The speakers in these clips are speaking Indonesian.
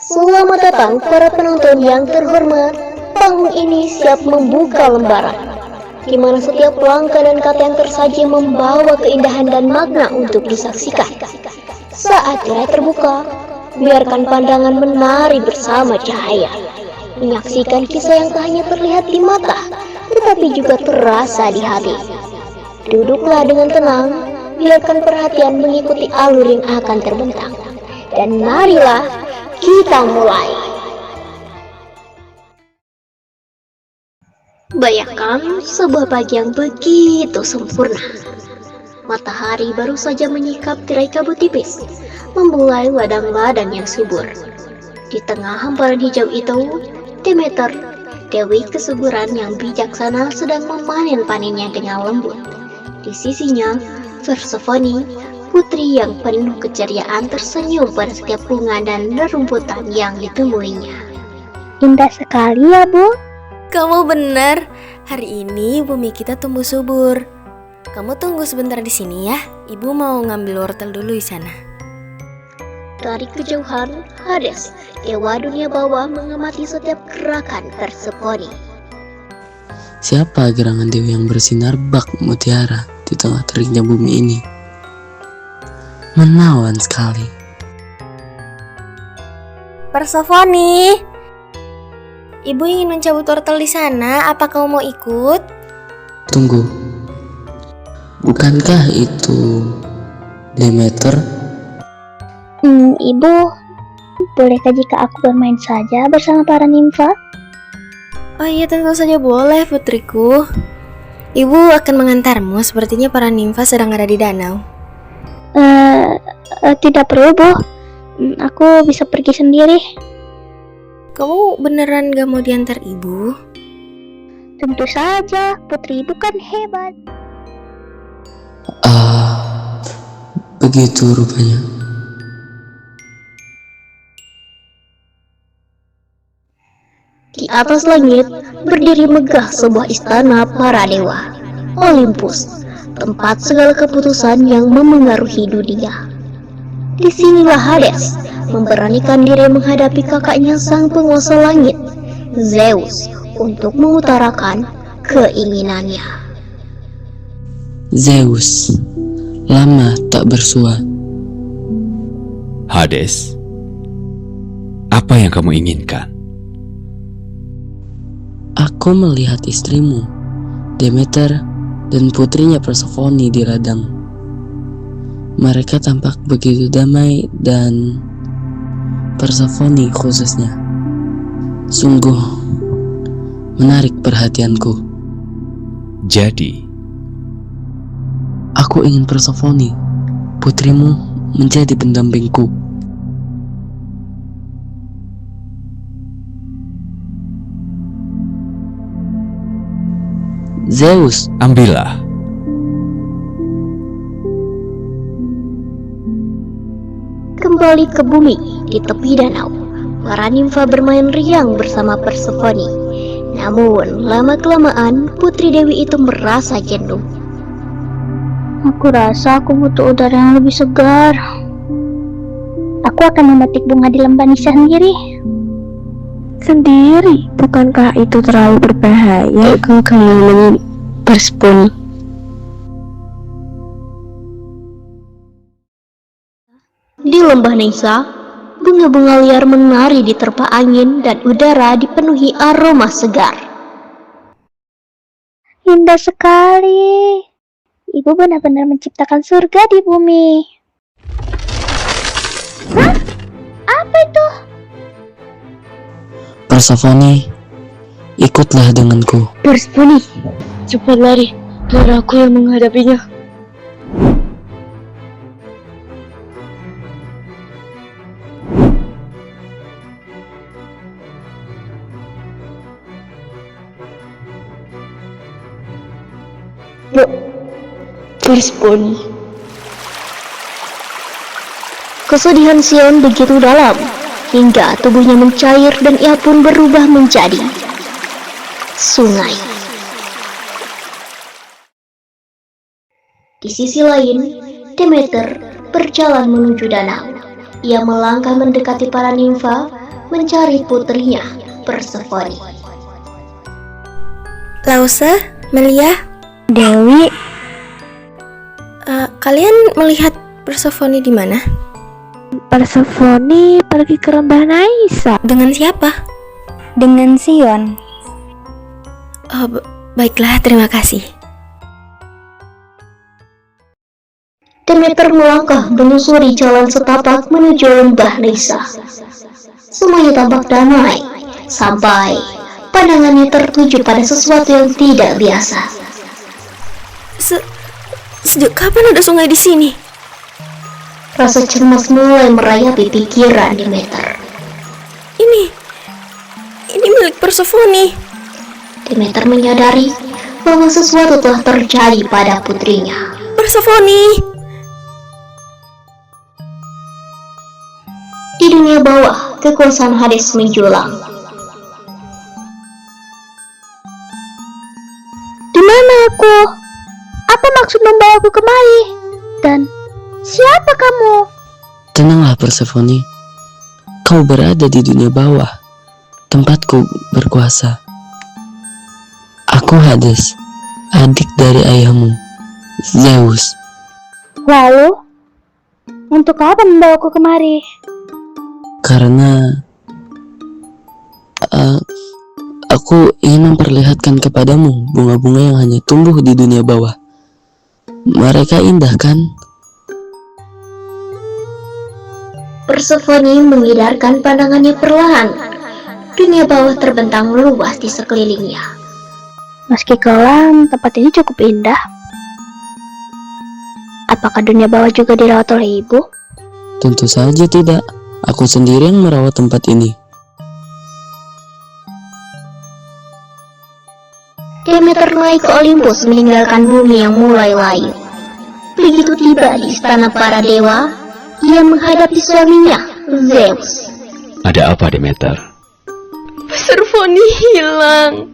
Selamat datang para penonton yang terhormat. Panggung ini siap membuka lembaran, di mana setiap langkah dan kata yang tersaji membawa keindahan dan makna untuk disaksikan. Saat tirai terbuka, biarkan pandangan menari bersama cahaya, menyaksikan kisah yang tak hanya terlihat di mata, tetapi juga terasa di hati. Duduklah dengan tenang, biarkan perhatian mengikuti alur yang akan terbentang. Dan marilah kita mulai. Bayangkan sebuah pagi yang begitu sempurna. Matahari baru saja menyikap tirai kabut tipis, membulai ladang-ladang yang subur. Di tengah hamparan hijau itu, Demeter, dewi kesuburan yang bijaksana, sedang memanen panennya dengan lembut. Di sisinya, Persephone, putri yang penuh keceriaan, tersenyum pada setiap bunga dan rerumputan yang ditemuinya. Indah sekali ya, Bu. Kamu benar. Hari ini bumi kita tumbuh subur. Kamu tunggu sebentar di sini ya. Ibu mau ngambil wortel dulu di sana. Dari kejauhan, Hades, dewa dunia bawah, mengamati setiap gerakan Persephone. Siapa gerangan dewi yang bersinar bak mutiara di tengah teriknya bumi ini? Menawan sekali. Persephone, Ibu ingin mencabut wortel di sana. Apa kamu mau ikut? Tunggu, bukankah itu Demeter? Ibu, bolehkah jika aku bermain saja bersama para nimfa? Oh iya, tentu saja boleh, putriku. Ibu akan mengantarmu. Sepertinya para nimfa sedang ada di danau. Tidak perlu, Bu. Aku bisa pergi sendiri. Kamu beneran gak mau diantar ibu? Tentu saja, putri ibu kan hebat. Begitu rupanya. Di atas langit, berdiri megah sebuah istana para dewa, Olympus, tempat segala keputusan yang memengaruhi dunia. Disinilah Hades memberanikan diri menghadapi kakaknya sang penguasa langit, Zeus, untuk mengutarakan keinginannya. Zeus, lama tak bersua. Hades, apa yang kamu inginkan? Aku melihat istrimu, Demeter, dan putrinya Persephone di ladang. Mereka tampak begitu damai, dan Persephone khususnya sungguh menarik perhatianku. Jadi, Aku ingin Persephone, putrimu, menjadi pendampingku. Zeus, ambillah. Kembali ke bumi di tepi danau, para nimfa bermain riang bersama Persephone. Namun, lama-kelamaan putri dewi itu merasa jenuh. Aku rasa aku butuh udara yang lebih segar. Aku akan memetik bunga di lembah Nisa sendiri. Sendiri? Bukankah itu terlalu berbahaya kalau kamu menemani Persephone? Di lembah Nisa, bunga-bunga liar menari di terpa angin dan udara dipenuhi aroma segar. Indah sekali. Ibu benar-benar menciptakan surga di bumi. Hah? Apa itu? Persephone, ikutlah denganku. Persephone, cepat lari, biar aku yang menghadapinya. Persephone, Kesedihan Sion begitu dalam, hingga tubuhnya mencair dan ia pun berubah menjadi sungai. Di sisi lain, Demeter berjalan menuju danau. Ia melangkah mendekati para nimfa, mencari putrinya, Persephone. Lause, Melia, Dewi, kalian melihat Persephone di mana? Persephone pergi ke lembah Naisa Dengan siapa? Dengan Sion. Oh, baiklah, terima kasih. Demeter melangkah menyusuri jalan setapak menuju lembah Naisa. Semuanya tampak damai, sampai pandangannya tertuju pada sesuatu yang tidak biasa. Sejak kapan ada sungai di sini? Rasa cemas mulai merayapi pikiran Demeter. Ini milik Persephone. Demeter menyadari bahwa sesuatu telah terjadi pada putrinya. Persephone! Di dunia bawah, kekuasaan Hades menjulang. Di mana aku? Apa maksud membawaku kemari? Dan siapa kamu? Tenanglah Persephone. Kau berada di dunia bawah, tempatku berkuasa. Aku Hades, adik dari ayahmu, Zeus. Lalu, untuk apa membawaku kemari? Karena aku ingin memperlihatkan kepadamu bunga-bunga yang hanya tumbuh di dunia bawah. Mereka indah kan? Persephone mengidarkan pandangannya perlahan. Dunia bawah terbentang luas di sekelilingnya. Meski kelam, tempat ini cukup indah. Apakah dunia bawah juga dirawat oleh ibu? Tentu saja tidak. Aku sendiri yang merawat tempat ini. Demeter naik ke Olympus meninggalkan bumi yang mulai layu. Begitu tiba di istana para dewa, ia menghadapi suaminya, Zeus. Ada apa, Demeter? Persephone hilang.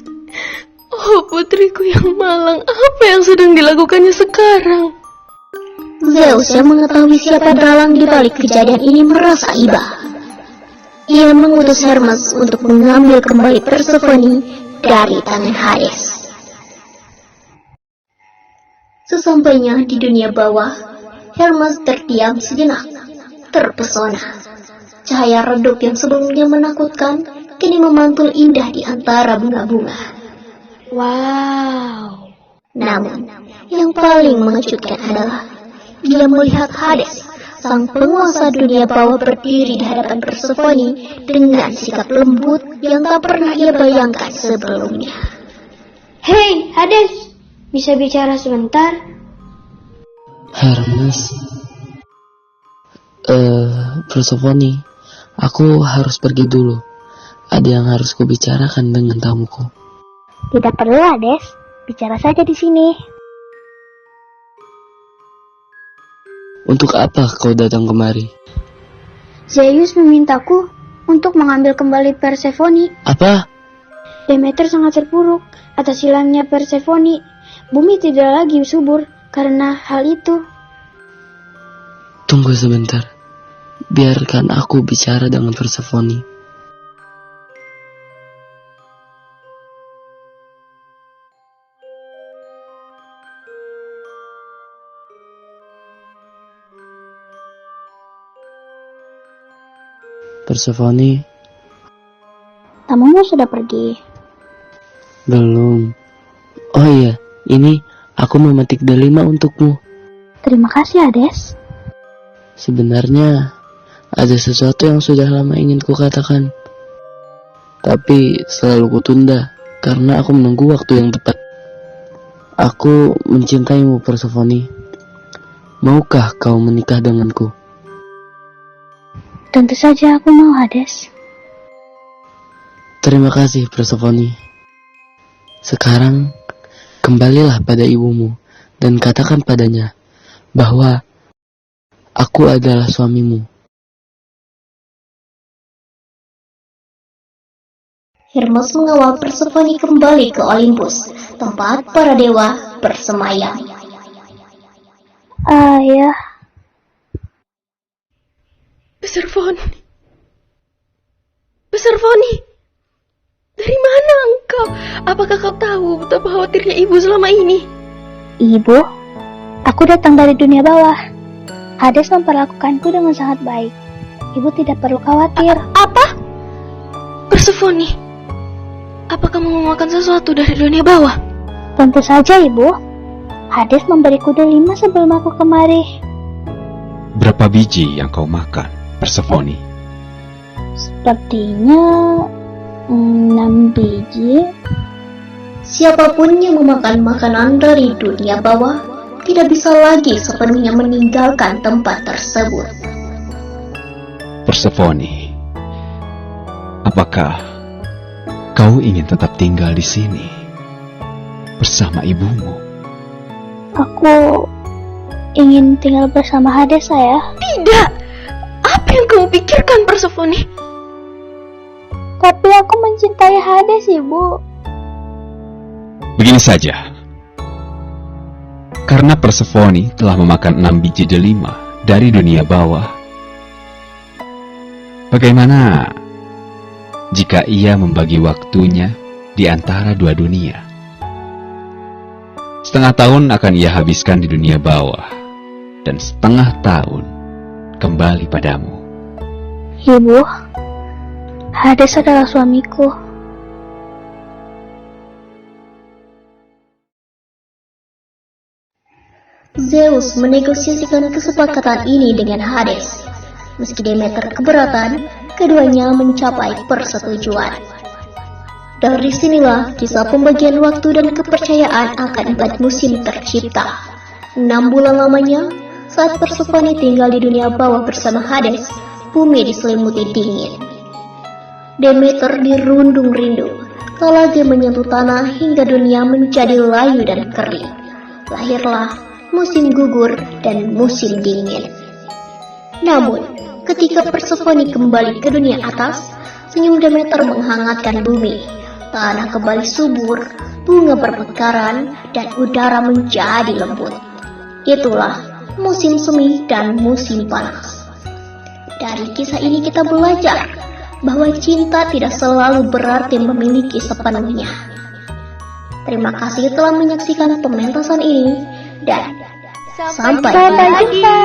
Oh, putriku yang malang, apa yang sedang dilakukannya sekarang? Zeus yang mengetahui siapa dalang di balik kejadian ini merasa iba. Ia mengutus Hermes untuk mengambil kembali Persephone dari tangan Hades. Sesampainya di dunia bawah, Hermes terdiam sejenak, terpesona. Cahaya redup yang sebelumnya menakutkan kini memantul indah di antara bunga-bunga. Wow. Namun, yang paling mengejutkan adalah dia melihat Hades, sang penguasa dunia bawah, berdiri di hadapan Persephone dengan sikap lembut yang tak pernah ia bayangkan sebelumnya. Hei, Hades, bisa bicara sebentar? Hermes. Persephone, aku harus pergi dulu. Ada yang harus kubicarakan dengan tamuku. Tidak perlu, Hades. Bicara saja di sini. Untuk apa kau datang kemari? Zeus memintaku untuk mengambil kembali Persephone. Apa? Demeter sangat terpuruk atas hilangnya Persephone. Bumi tidak lagi subur karena hal itu. Tunggu sebentar. Biarkan aku bicara dengan Persephone. Persephone, Tamumu sudah pergi. belum. Oh iya, ini aku memetik delima untukmu. Terima kasih, Hades. Sebenarnya ada sesuatu yang sudah lama ingin kukatakan, tapi selalu kutunda karena aku menunggu waktu yang tepat. Aku mencintaimu, Persephone. Maukah kau menikah denganku? Tentu saja aku mau, Hades. Terima kasih, Persephone. Sekarang kembalilah pada ibumu dan katakan padanya bahwa aku adalah suamimu. Hermes mengawal Persephone kembali ke Olympus, tempat para dewa bersemayam. Ayah. Persephone. Persefoni, dari mana engkau? Apakah kau tahu betapa khawatirnya ibu selama ini? Ibu, aku datang dari dunia bawah. Hades memperlakukanku dengan sangat baik. Ibu tidak perlu khawatir. Apa? Persefoni, apakah kamu memakan sesuatu dari dunia bawah? Tentu saja, Ibu. Hades memberiku delima sebelum aku kemari. Berapa biji yang kau makan, Persefoni? Sepertinya 6 biji. Siapapun yang memakan makanan dari dunia bawah tidak bisa lagi sepenuhnya meninggalkan tempat tersebut. Persefoni, apakah kau ingin tetap tinggal di sini bersama ibumu? Aku ingin tinggal bersama Hades, saya. Tidak. Apa yang kamu pikirkan, Persefoni? Tapi aku mencintai Hades, Ibu. Begini saja. Karena Persefoni telah memakan 6 biji delima dari dunia bawah, bagaimana jika ia membagi waktunya di antara dua dunia? Setengah tahun akan ia habiskan di dunia bawah, dan setengah tahun kembali padamu. Ibu, Hades adalah suamiku. Zeus menegosiasikan kesepakatan ini dengan Hades. Meski Demeter keberatan, keduanya mencapai persetujuan. Dari sinilah kisah pembagian waktu dan kepercayaan akan 4 musim tercipta. 6 bulan lamanya, saat Persefoni tinggal di dunia bawah bersama Hades, bumi diselimuti dingin. Demeter dirundung rindu, tak lagi menyentuh tanah hingga dunia menjadi layu dan kering. Lahirlah musim gugur dan musim dingin. Namun, ketika Persefoni kembali ke dunia atas, senyum Demeter menghangatkan bumi. Tanah kembali subur, bunga bermekaran, dan udara menjadi lembut. Itulah musim semi dan musim panas. Dari kisah ini kita belajar bahwa cinta tidak selalu berarti memiliki sepenuhnya. Terima kasih telah menyaksikan pementasan ini, dan sampai jumpa.